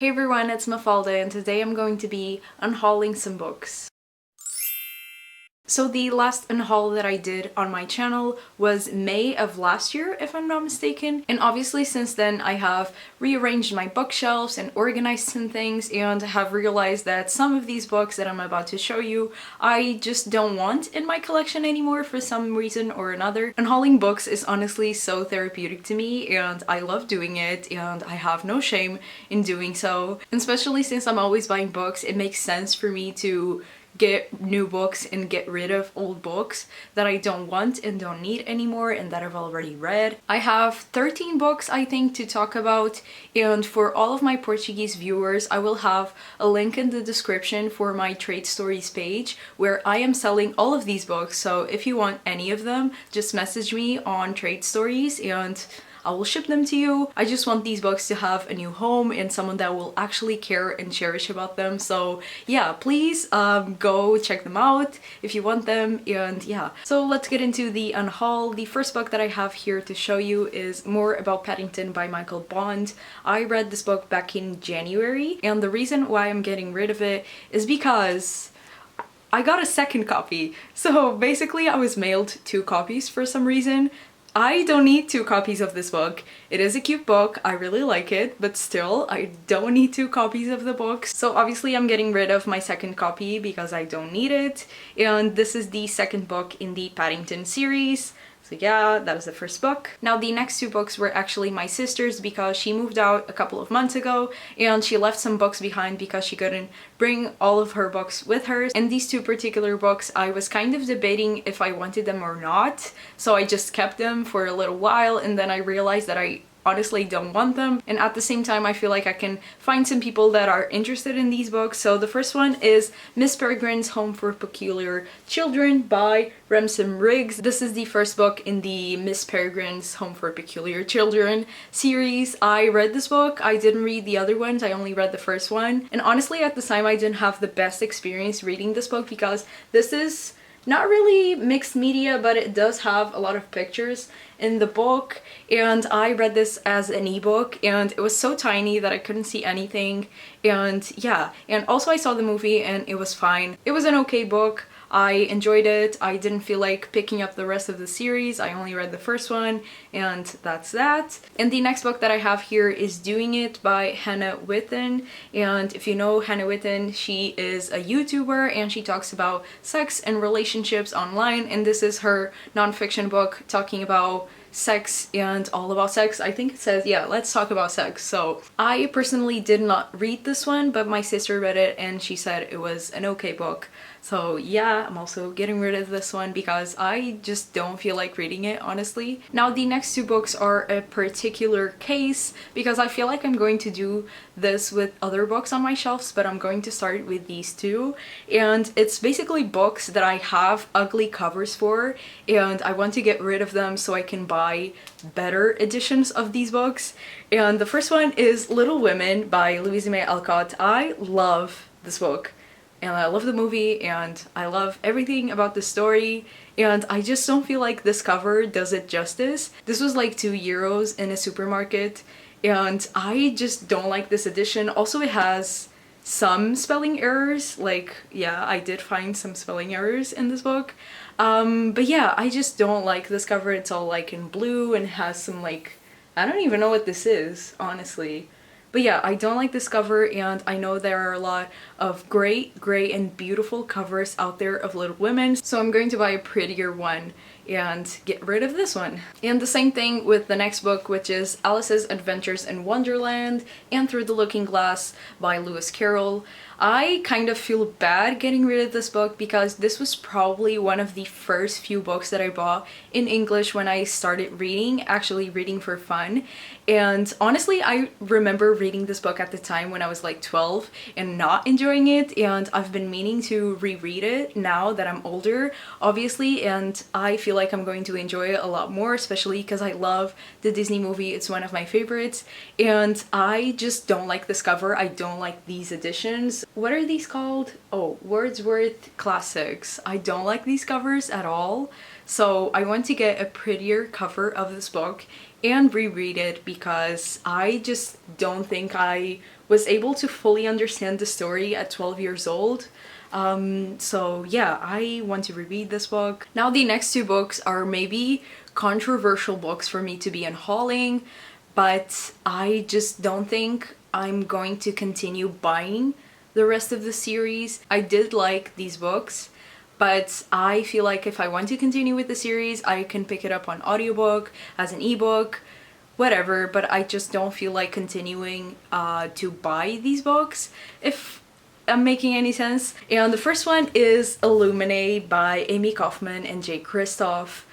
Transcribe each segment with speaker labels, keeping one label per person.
Speaker 1: Hey everyone, it's Mafalda and today I'm going to be unhauling some books. So the last unhaul that I did on my channel was May of last year, if I'm not mistaken. And obviously since then I have rearranged my bookshelves and organized some things and have realized that some of these books that I'm about to show you, I just don't want in my collection anymore for some reason or another. Unhauling books is honestly so therapeutic to me and I love doing it and I have no shame in doing so. And especially since I'm always buying books, it makes sense for me to get new books and get rid of old books that I don't want and don't need anymore and that I've already read. I have 13 books I think to talk about, and for all of my Portuguese viewers I will have a link in the description for my trade stories page where I am selling all of these books, so if you want any of them just message me on trade stories and I will ship them to you. I just want these books to have a new home and someone that will actually care and cherish about them. So yeah, please go check them out if you want them, and yeah. So let's get into the unhaul. The first book that I have here to show you is More About Paddington by Michael Bond. I read this book back in January, and the reason why I'm getting rid of it is because I got a second copy. So basically I was mailed 2 copies for some reason. I don't need 2 copies of this book. It is a cute book, I really like it, but still, I don't need 2 copies of the book. So obviously I'm getting rid of my second copy because I don't need it. And this is the second book in the Paddington series. So yeah, that was the first book. Now the next 2 books were actually my sister's because she moved out a couple of months ago and she left some books behind because she couldn't bring all of her books with her. And these 2 particular books I was kind of debating if I wanted them or not, so I just kept them for a little while and then I realized that I honestly don't want them, and at the same time I feel like I can find some people that are interested in these books. So the first one is Miss Peregrine's Home for Peculiar Children by Remsen Riggs. This is the first book in the Miss Peregrine's Home for Peculiar Children series. I read this book, I didn't read the other ones, I only read the first one, and honestly at the time I didn't have the best experience reading this book because this is not really mixed media, but it does have a lot of pictures in the book, and I read this as an ebook and it was so tiny that I couldn't see anything, and yeah. And also I saw the movie and it was fine. It was an okay book. I enjoyed it. I didn't feel like picking up the rest of the series. I only read the first one and that's that. And the next book that I have here is Doing It by Hannah Witten. And if you know Hannah Witten, she is a YouTuber and she talks about sex and relationships online, and this is her nonfiction book talking about sex and all about sex. I think it says, yeah, let's talk about sex. So I personally did not read this one, but my sister read it and she said it was an okay book. So yeah, I'm also getting rid of this one because I just don't feel like reading it, honestly. Now the next 2 books are a particular case because I feel like I'm going to do this with other books on my shelves, but I'm going to start with these 2. And it's basically books that I have ugly covers for and I want to get rid of them so I can buy better editions of these books. And the first one is Little Women by Louisa May Alcott. I love this book. And I love the movie and I love everything about the story, and I just don't feel like this cover does it justice. This was like €2 in a supermarket and I just don't like this edition. Also it has some spelling errors, like yeah, I did find some spelling errors in this book. But yeah, I just don't like this cover. It's all like in blue and has some like, I don't even know what this is, honestly. But yeah, I don't like this cover, and I know there are a lot of great and beautiful covers out there of Little Women, so I'm going to buy a prettier one and get rid of this one. And the same thing with the next book, which is Alice's Adventures in Wonderland and Through the Looking Glass by Lewis Carroll. I kind of feel bad getting rid of this book because this was probably one of the first few books that I bought in English when I started reading, actually reading for fun. And honestly, I remember reading this book at the time when I was like 12 and not enjoying it, and I've been meaning to reread it now that I'm older, obviously, and I feel like I'm going to enjoy it a lot more, especially because I love the Disney movie. It's one of my favorites, and I just don't like this cover. I don't like these editions. What are these called? Oh, Wordsworth Classics. I don't like these covers at all, so I want to get a prettier cover of this book and reread it because I just don't think I was able to fully understand the story at 12 years old. So yeah, I want to reread this book. Now the next two books are maybe controversial books for me to be unhauling, but I just don't think I'm going to continue buying the rest of the series. I did like these books, but I feel like if I want to continue with the series, I can pick it up on audiobook, as an ebook, whatever, but I just don't feel like continuing to buy these books, if I'm making any sense. And the first one is Illuminae by Amy Kaufman and Jay Kristoff.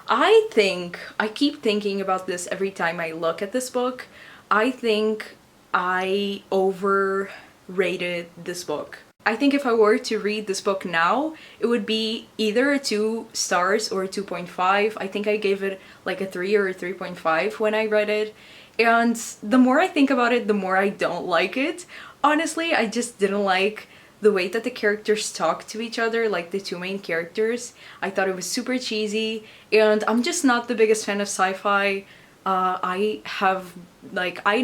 Speaker 1: I keep thinking about this every time I look at this book. I think I overrated this book. I think if I were to read this book now, it would be either a 2 stars or a 2.5. I think I gave it like a 3 or a 3.5 when I read it. And the more I think about it, the more I don't like it. Honestly, I just didn't like the way that the characters talk to each other, like the two main characters. I thought it was super cheesy, and I'm just not the biggest fan of sci-fi. I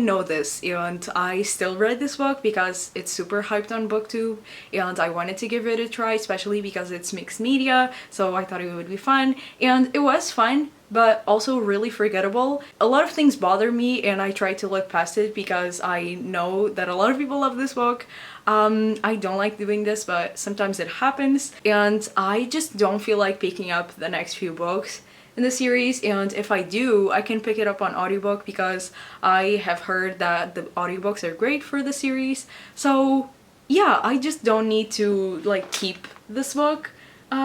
Speaker 1: know this, and I still read this book because it's super hyped on BookTube, and I wanted to give it a try, especially because it's mixed media, so I thought it would be fun, and it was fun, but also really forgettable. A lot of things bother me, and I try to look past it because I know that a lot of people love this book. I don't like doing this, but sometimes it happens, and I just don't feel like picking up the next few books in the series, and if I do, I can pick it up on audiobook because I have heard that the audiobooks are great for the series. So yeah, I just don't need to like keep this book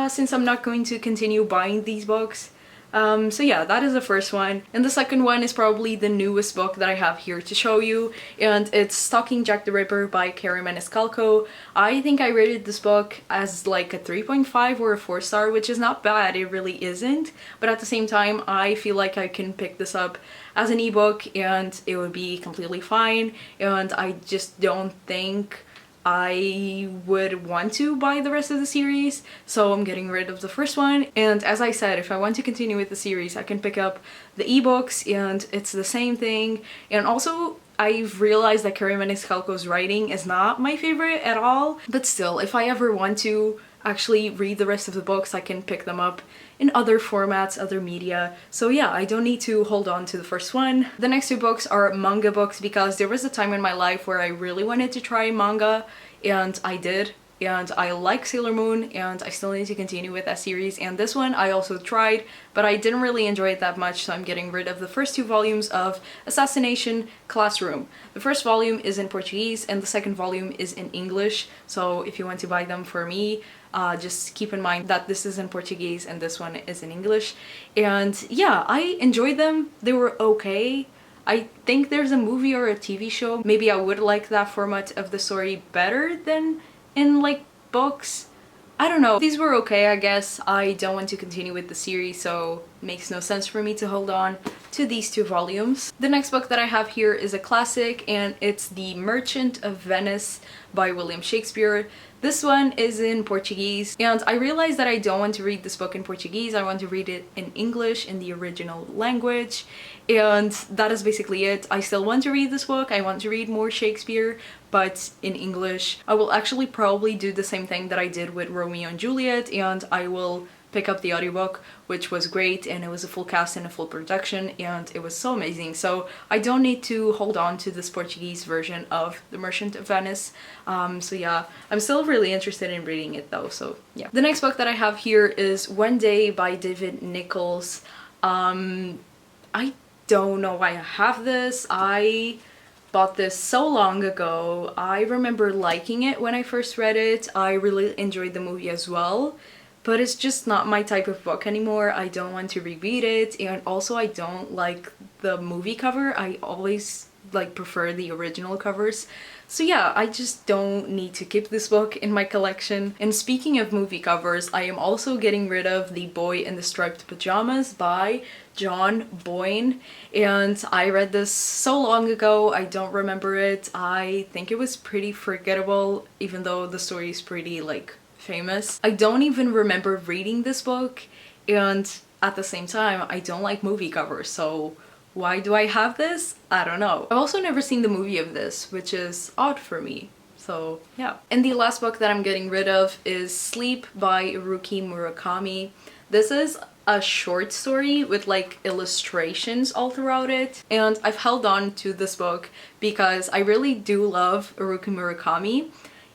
Speaker 1: since I'm not going to continue buying these books. So yeah, that is the first one. And the second one is probably the newest book that I have here to show you, and it's Stalking Jack the Ripper by Carrie Maniscalco. I think I rated this book as like a 3.5 or a 4 star, which is not bad, it really isn't. But at the same time, I feel like I can pick this up as an ebook and it would be completely fine, and I just don't think I would want to buy the rest of the series, so I'm getting rid of the first one. And as I said, if I want to continue with the series, I can pick up the ebooks and it's the same thing. And also, I've realized that Carrie Maniscalco's writing is not my favorite at all, but still, if I ever want to actually read the rest of the books, I can pick them up in other formats, other media. So yeah, I don't need to hold on to the first one. The next two books are manga books because there was a time in my life where I really wanted to try manga, and I did. And I like Sailor Moon, and I still need to continue with that series. And this one I also tried, but I didn't really enjoy it that much, so I'm getting rid of the first 2 volumes of Assassination Classroom. The first volume is in Portuguese, and the second volume is in English. So if you want to buy them for me, just keep in mind that this is in Portuguese and this one is in English. And yeah, I enjoyed them. They were okay. I think there's a movie or a TV show. Maybe I would like that format of the story better than in like books. I don't know. These were okay, I guess. I don't want to continue with the series, so it makes no sense for me to hold on to these 2 volumes. The next book that I have here is a classic, and it's The Merchant of Venice by William Shakespeare. This one is in Portuguese, and I realized that I don't want to read this book in Portuguese. I want to read it in English, in the original language, and that is basically it. I still want to read this book. I want to read more Shakespeare, but in English. I will actually probably do the same thing that I did with Romeo and Juliet, and I will pick up the audiobook, which was great, and it was a full cast and a full production, and it was so amazing. So I don't need to hold on to this Portuguese version of The Merchant of Venice. So yeah, I'm still really interested in reading it though, so yeah. The next book that I have here is One Day by David Nichols. I don't know why I have this. I bought this so long ago. I remember liking it when I first read it. I really enjoyed the movie as well, but it's just not my type of book anymore. I don't want to reread it, and also I don't like the movie cover. I always prefer the original covers. So yeah, I just don't need to keep this book in my collection. And speaking of movie covers, I am also getting rid of The Boy in the Striped Pajamas by John Boyne, and I read this so long ago, I don't remember it. I think it was pretty forgettable, even though the story is pretty famous. I don't even remember reading this book, and at the same time, I don't like movie covers, so Why do I have this? I don't know. I've also never seen the movie of this, which is odd for me. So yeah. And the last book that I'm getting rid of is Sleep by Haruki Murakami. This is a short story with like illustrations all throughout it, and I've held on to this book because I really do love Haruki Murakami,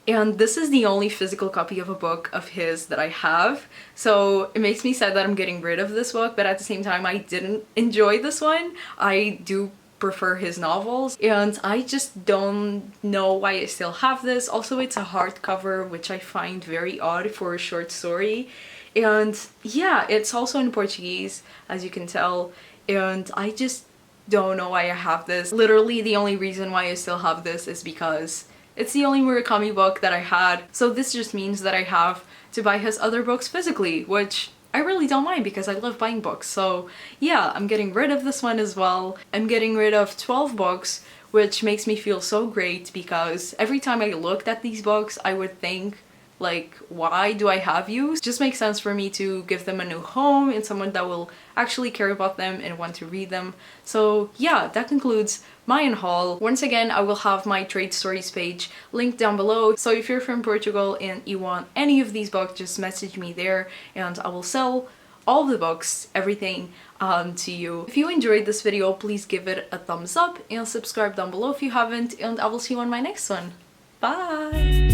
Speaker 1: and this is the only physical copy of a book of his that I have. So it makes me sad that I'm getting rid of this book, but at the same time I didn't enjoy this one. I do prefer his novels, and I just don't know why I still have this. Also, it's a hardcover, which I find very odd for a short story. And yeah, it's also in Portuguese, as you can tell, and I just don't know why I have this. Literally the only reason why I still have this is because it's the only Murakami book that I had, so this just means that I have to buy his other books physically, which I really don't mind because I love buying books. So yeah, I'm getting rid of this one as well. I'm getting rid of 12 books, which makes me feel so great because every time I looked at these books, I would think, like, why do I have you? It just makes sense for me to give them a new home and someone that will actually care about them and want to read them. So yeah, that concludes my haul. Once again, I will have my trade stories page linked down below. So if you're from Portugal and you want any of these books, just message me there and I will sell all the books, everything to you. If you enjoyed this video, please give it a thumbs up and subscribe down below if you haven't, and I will see you on my next one. Bye!